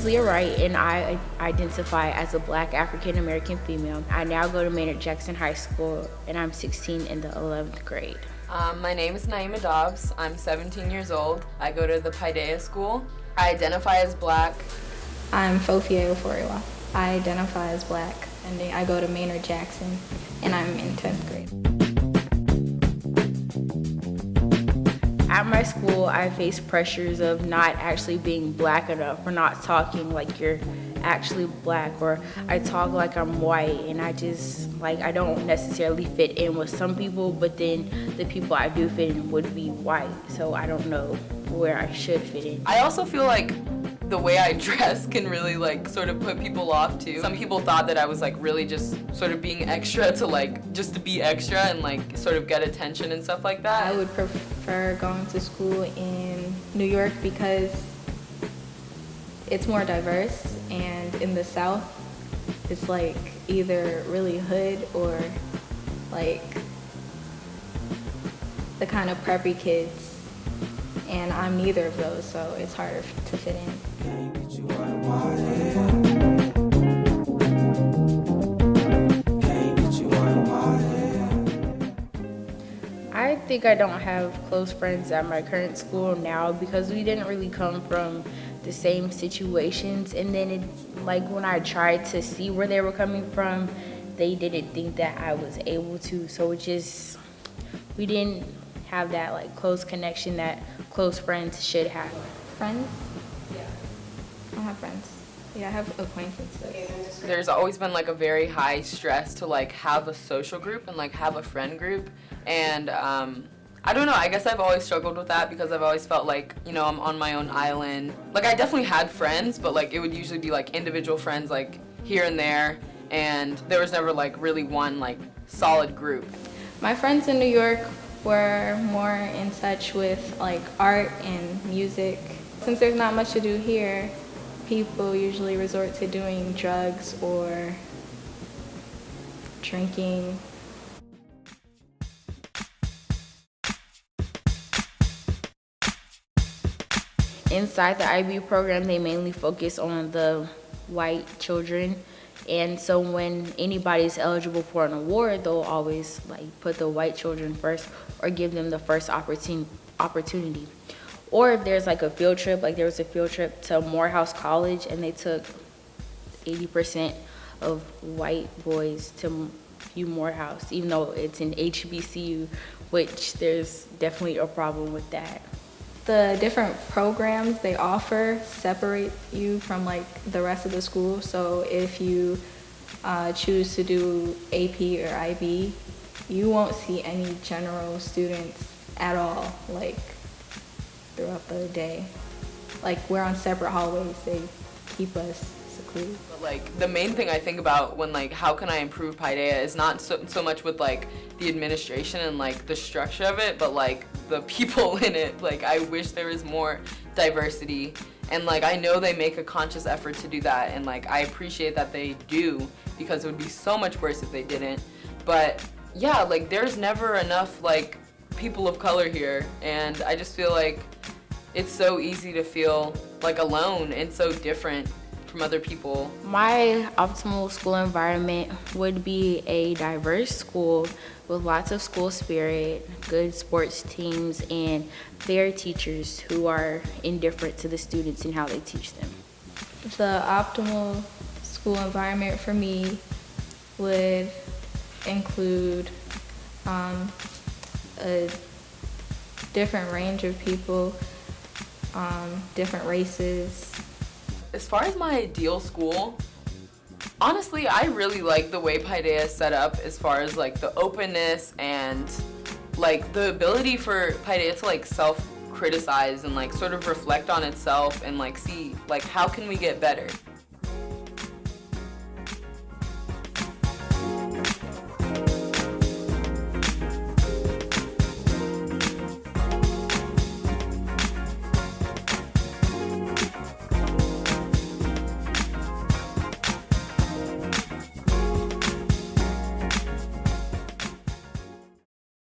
Leah Wright, and I identify as a Black African American female. I now go to Maynard Jackson High School, and I'm 16 in the 11th grade. My name is Naima Dobbs. I'm 17 years old. I go to the Paideia School. I identify as Black. I'm Fofia Oforiwa. I identify as Black, and I go to Maynard Jackson, and I'm in 10th grade. At my school, I face pressures of not actually being Black enough, or not talking like you're actually Black, or I talk like I'm white, and I don't necessarily fit in with some people, but then the people I do fit in would be white, so I don't know where I should fit in. I also feel like the way I dress can really sort of put people off too. Some people thought that I was really just sort of being extra to just to be extra and sort of get attention and stuff like that. I would prefer going to school in New York because it's more diverse, and in the South it's either really hood or the kind of preppy kids, and I'm neither of those, so it's harder to fit in. I think I don't have close friends at my current school now because we didn't really come from the same situations, and then when I tried to see where they were coming from, they didn't think that I was able to, so we didn't have that close connection that close friends should have. Friends? Yeah. I don't have friends. Yeah, I have acquaintances. There's always been a very high stress to have a social group and have a friend group, and I don't know, I guess I've always struggled with that because I've always felt I'm on my own island. I definitely had friends, but it would usually be individual friends here and there, and there was never really one solid group. My friends in New York were more in touch with art and music. Since there's not much to do here, people usually resort to doing drugs or drinking. Inside the IB program, they mainly focus on the white children, and so when anybody's eligible for an award, they'll always put the white children first or give them the first opportunity. Or if there's a field trip, there was a field trip to Morehouse College, and they took 80% of white boys to Morehouse, even though it's an HBCU, which there's definitely a problem with that. The different programs they offer separate you from the rest of the school. So if you choose to do AP or IB, you won't see any general students at all throughout the day. We're on separate hallways. They keep us secluded. But the main thing I think about when how can I improve Paideia is not so much with the administration and the structure of it, but the people in it. I wish there was more diversity, and I know they make a conscious effort to do that, and I appreciate that they do, because it would be so much worse if they didn't. But yeah, there's never enough people of color here, and I just feel it's so easy to feel alone and so different from other people. My optimal school environment would be a diverse school with lots of school spirit, good sports teams, and fair teachers who are indifferent to the students and how they teach them. The optimal school environment for me would include a different range of people, different races. As far as my ideal school, honestly, I really like the way Paideia is set up as far as the openness and the ability for Paideia to self-criticize and sort of reflect on itself and see how can we get better.